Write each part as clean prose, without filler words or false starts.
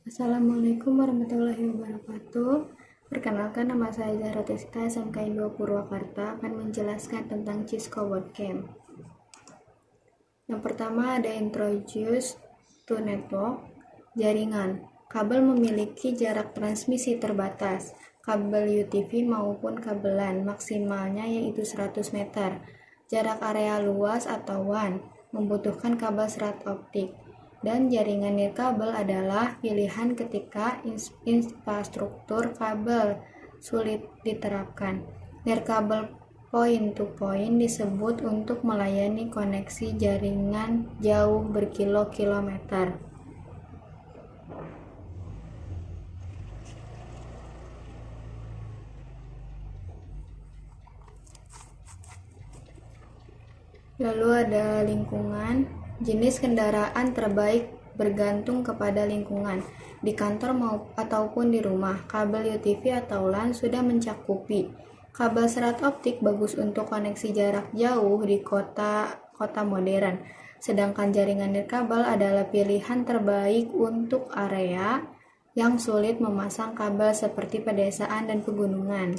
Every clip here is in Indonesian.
Assalamualaikum warahmatullahi wabarakatuh. Perkenalkan, nama saya Zahra Tiska, SMK 2 Purwakarta, akan menjelaskan tentang Cisco Bootcamp. Yang pertama ada introduce to network, jaringan. Kabel memiliki jarak transmisi terbatas, kabel UTV maupun kabel LAN, maksimalnya yaitu 100 meter. Jarak area luas atau WAN, membutuhkan kabel serat optik. Dan jaringan nirkabel adalah pilihan ketika infrastruktur kabel sulit diterapkan. Nirkabel point to point disebut untuk melayani koneksi jaringan jauh berkilo-kilometer. Lalu ada lingkungan. Jenis kendaraan terbaik bergantung kepada lingkungan, di kantor ataupun di rumah. Kabel UTV atau LAN sudah mencakupi. Kabel serat optik bagus untuk koneksi jarak jauh di kota modern. Sedangkan jaringan nirkabel adalah pilihan terbaik untuk area yang sulit memasang kabel seperti pedesaan dan pegunungan.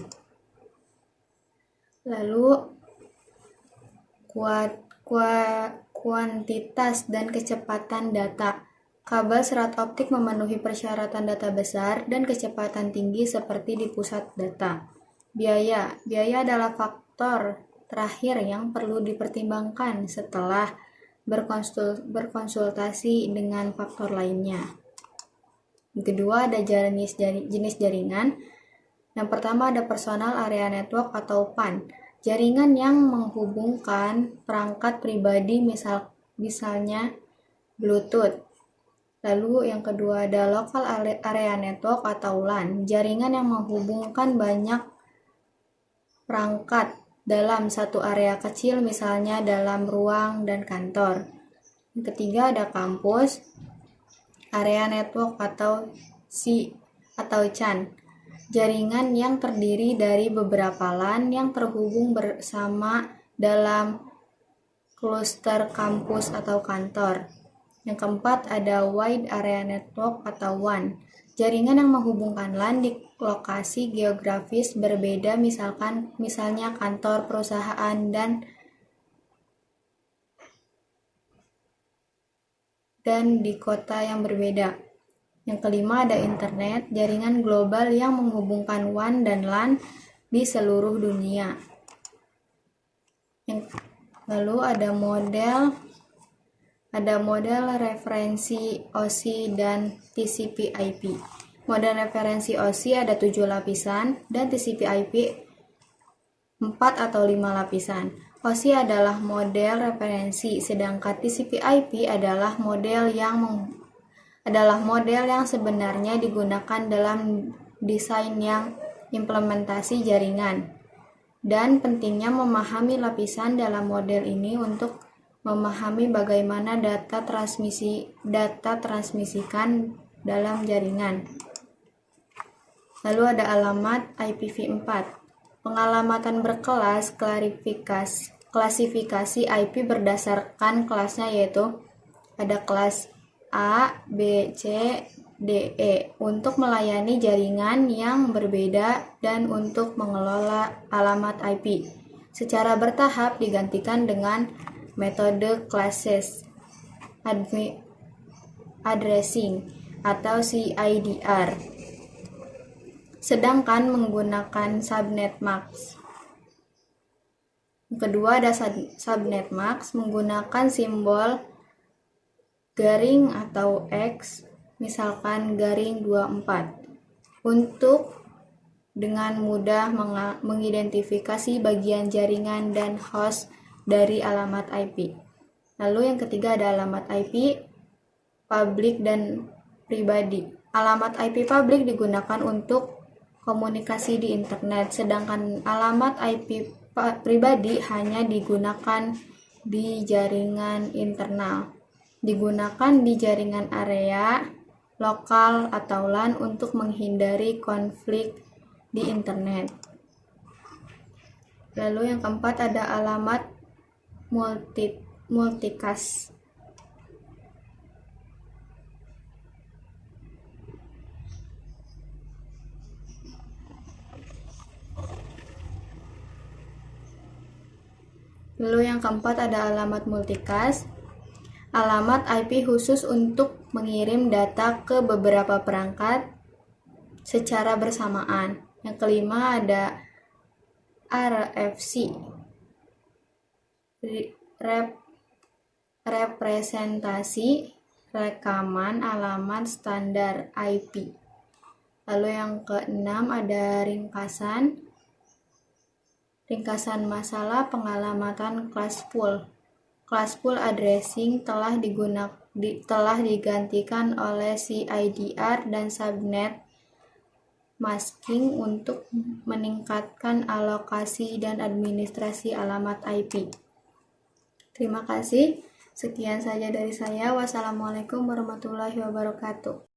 Lalu kuantitas dan kecepatan data. Kabel serat optik memenuhi persyaratan data besar dan kecepatan tinggi seperti di pusat data. Biaya adalah faktor terakhir yang perlu dipertimbangkan setelah berkonsultasi dengan faktor lainnya. Yang kedua ada jenis jaringan. Yang pertama ada personal area network atau PAN. Jaringan yang menghubungkan perangkat pribadi misalnya Bluetooth. Lalu yang kedua ada local area network atau LAN. Jaringan yang menghubungkan banyak perangkat dalam satu area kecil, misalnya dalam ruang dan kantor. Yang ketiga ada kampus area network atau CAN. Jaringan yang terdiri dari beberapa LAN yang terhubung bersama dalam kluster kampus atau kantor. Yang keempat ada wide area network atau WAN. Jaringan yang menghubungkan LAN di lokasi geografis berbeda, misalnya kantor, perusahaan, dan di kota yang berbeda. Yang kelima ada internet, jaringan global yang menghubungkan WAN dan LAN di seluruh dunia. Lalu ada model referensi OSI dan TCP/IP. Model referensi OSI ada 7 lapisan dan TCP/IP 4 atau 5 lapisan. OSI adalah model referensi, sedangkan TCP/IP adalah model yang sebenarnya digunakan dalam desain yang implementasi jaringan. Dan pentingnya memahami lapisan dalam model ini untuk memahami bagaimana data transmisikan dalam jaringan. Lalu ada alamat IPv4. Pengalamatan berkelas klasifikasi IP berdasarkan kelasnya, yaitu ada kelas A, B, C, D, E untuk melayani jaringan yang berbeda dan untuk mengelola alamat IP. Secara bertahap digantikan dengan metode classes addressing atau CIDR. Sedangkan menggunakan subnet mask. Yang kedua ada subnet mask menggunakan simbol garing atau X, misalkan garing 24, untuk dengan mudah mengidentifikasi bagian jaringan dan host dari alamat IP. Lalu yang ketiga ada alamat IP public dan pribadi. Alamat IP publik digunakan untuk komunikasi di internet, sedangkan alamat IP pribadi hanya digunakan di jaringan internal. Digunakan di jaringan area, lokal, atau LAN untuk menghindari konflik di internet. Lalu yang keempat ada alamat multicast. Lalu yang keempat ada alamat multicast. Alamat IP khusus untuk mengirim data ke beberapa perangkat secara bersamaan. Yang kelima ada RFC, representasi rekaman alamat standar IP. Lalu yang keenam ada ringkasan masalah pengalamatan classful. Classful addressing telah digantikan oleh CIDR dan subnet masking untuk meningkatkan alokasi dan administrasi alamat IP. Terima kasih. Sekian saja dari saya. Wassalamualaikum warahmatullahi wabarakatuh.